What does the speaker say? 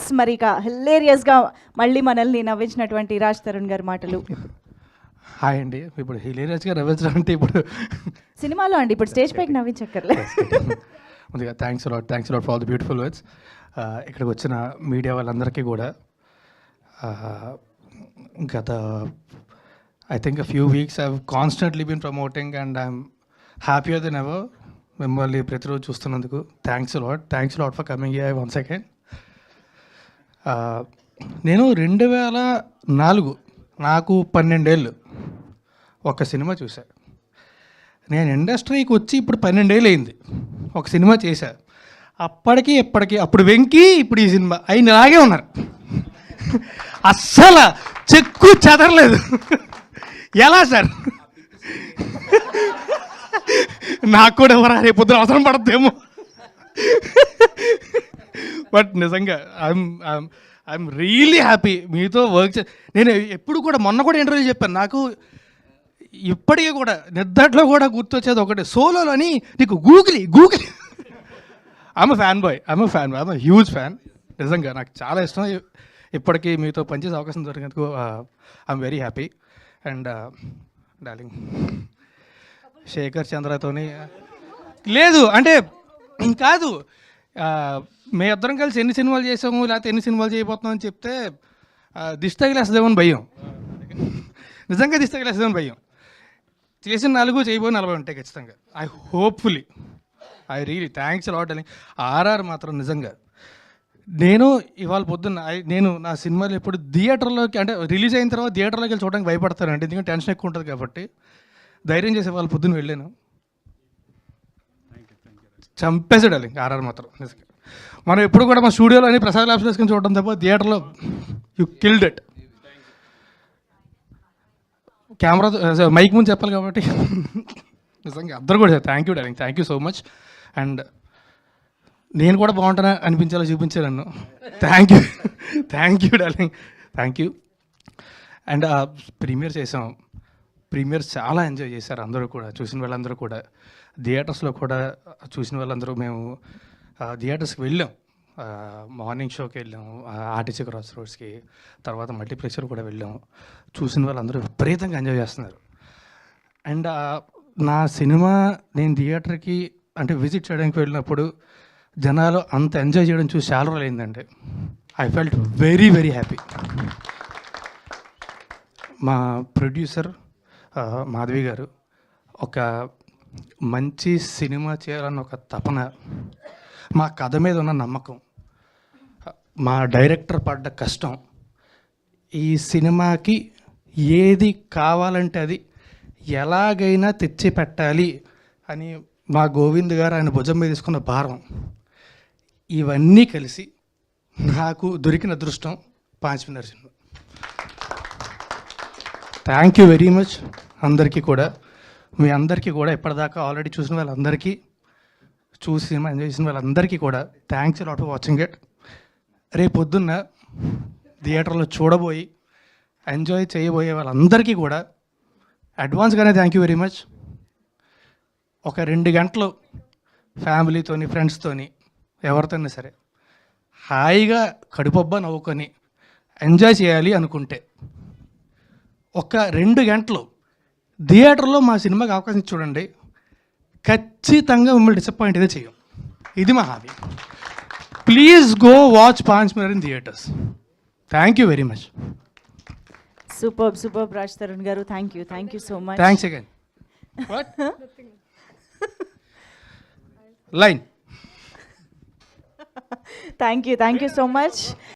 మెస్మరిగా హిలేరియస్గా మళ్ళీ మనల్ని నవ్వించినటువంటి రాజ్ తరుణ్ గారి మాటలు. హాయ్ అండి. ఇప్పుడు హిలేరియస్గా నవ్వించడం అంటే ఇప్పుడు సినిమాలో అండి, ఇప్పుడు స్టేజ్ పైకి నవ్వించక్కర్లే. ముందుగా thanks lot for all the beautiful words. ఇక్కడికి వచ్చిన మీడియా వాళ్ళందరికీ కూడా గత I think a few weeks I've constantly been promoting and I'm happier than ever. మిమ్మల్ని ప్రతిరోజు చూస్తున్నందుకు thanks lot for coming here once again. నేను 2004 నాకు 12 ఏళ్ళు ఒక సినిమా చూసా. నేను ఇండస్ట్రీకి వచ్చి ఇప్పుడు 12 ఏళ్ళు అయింది. ఒక సినిమా చేశా. అప్పటికి ఇప్పటికి అప్పుడు వెంకీ ఇప్పుడు ఈ సినిమా అయిన ఇలాగే ఉన్నారు. అస్సలు చెక్కు చెదరలేదు. ఎలా సార్? నాకు కూడా ఎవరా రేపు పొద్దున అవసరం పడద్దేమో. బట్ నిజంగా ఐఎమ్ రియలీ హ్యాపీ మీతో వర్క్ నేను ఎప్పుడు కూడా మొన్న కూడా ఇంటర్వ్యూ చెప్పాను. నాకు ఇప్పటికీ కూడా నిద్దట్లో కూడా గుర్తొచ్చేది ఒకటి, సోలోలోని నీకు గూగులీ ఐఎమ్ హ్యూజ్ ఫ్యాన్. నిజంగా నాకు చాలా ఇష్టం. ఇప్పటికీ మీతో పనిచేసే అవకాశం దొరికినందుకు I'm very happy. And darling Shekhar చంద్రతోని లేదు అంటే కాదు, మీ ఇద్దరం కలిసి ఎన్ని సినిమాలు చేసాము లేకపోతే ఎన్ని సినిమాలు చేయబోతున్నాం అని చెప్తే దిష్టి తగిలేస్తుందేమని భయం. నిజంగా దిష్టి తగిలేస్తుందేమని భయం. చేసిన 4 చేయబోయి 40 ఉంటాయి ఖచ్చితంగా. ఐ రియలీ థ్యాంక్స్ లాట్ అని. ఆర్ఆర్ మాత్రం నిజంగా నేను ఇవాళ పొద్దున్న నేను నా సినిమాలు ఎప్పుడు థియేటర్లోకి అంటే రిలీజ్ అయిన తర్వాత థియేటర్లోకి వెళ్ళి చూడడానికి భయపడతానండి, ఎందుకంటే టెన్షన్ ఎక్కువ ఉంటుంది కాబట్టి. ధైర్యం చేసే వాళ్ళు పొద్దున్న వెళ్ళాను, చంపేసాడు అది ఆర్ఆర్ మాత్రం నిజంగా. మనం ఎప్పుడు కూడా మా స్టూడియోలో అని ప్రసాద్ ల్యాబ్స్ వేసుకొని చూడడం తప్ప థియేటర్లో you killed it. Camera mic ముందు చెప్పాలి కాబట్టి నిజంగా అందరూ కూడా thank you darling, thank you so much. And నేను కూడా బాగుంటానా అనిపించేలా చూపించాను నన్ను. Thank you darling, thank you. And premiere చేసాం. ప్రీమియర్ చాలా ఎంజాయ్ చేశారు అందరూ కూడా, చూసిన వాళ్ళందరూ కూడా. థియేటర్స్లో కూడా చూసిన వాళ్ళందరూ మేము థియేటర్స్కి వెళ్ళాం. మార్నింగ్ షోకి వెళ్ళాం, ఆర్టీసీ క్రాస్ రోడ్స్కి, తర్వాత మల్టీప్లెక్సర్ కూడా వెళ్ళాం. చూసిన వాళ్ళందరూ విపరీతంగా ఎంజాయ్ చేస్తున్నారు. అండ్ నా సినిమా నేను థియేటర్కి అంటే విజిట్ చేయడానికి వెళ్ళినప్పుడు జనాలు అంత ఎంజాయ్ చేయడం చూసి చాలా రోజులు అయిందండి. I felt very very happy. మా ప్రొడ్యూసర్ మాధవి గారు ఒక మంచి సినిమా చేయాలన్న ఒక తపన, మా కథ మీద ఉన్న నమ్మకం, మా డైరెక్టర్ పడ్డ కష్టం, ఈ సినిమాకి ఏది కావాలంటే అది ఎలాగైనా తెచ్చి పెట్టాలి అని మా గోవింద్ గారు ఆయన భుజం మీద తీసుకున్న భారం, ఇవన్నీ కలిసి నాకు దొరికిన అదృష్టం 5 minutes cinema. Thank you very much అందరికీ కూడా. మీ అందరికీ కూడా ఇప్పటిదాకా ఆల్రెడీ చూసిన వాళ్ళందరికీ, చూసి సినిమా ఎంజాయ్ చేసిన వాళ్ళందరికీ కూడా thanks lot for watching it. రేపు పొద్దున్న థియేటర్లో చూడబోయి ఎంజాయ్ చేయబోయే వాళ్ళందరికీ కూడా అడ్వాన్స్గానే థ్యాంక్ యూ వెరీ మచ్. ఒక 2 గంటలు ఫ్యామిలీతోని ఫ్రెండ్స్తోని ఎవరితోనే సరే హాయిగా కడుపబ్బా నవ్వుకొని ఎంజాయ్ చేయాలి అనుకుంటే ఒక 2 గంటలు థియేటర్లో మా సినిమాకి అవకాశం చూడండి. ఖచ్చితంగా మిమ్మల్ని డిసప్పాయింట్ అయితే చేయం. ఇది మా hobby. Please go watch 5 minutes in theatres. Thank you very much. Super Raj Tarun garu, thank you so much. Thanks again. What line? Thank you so much.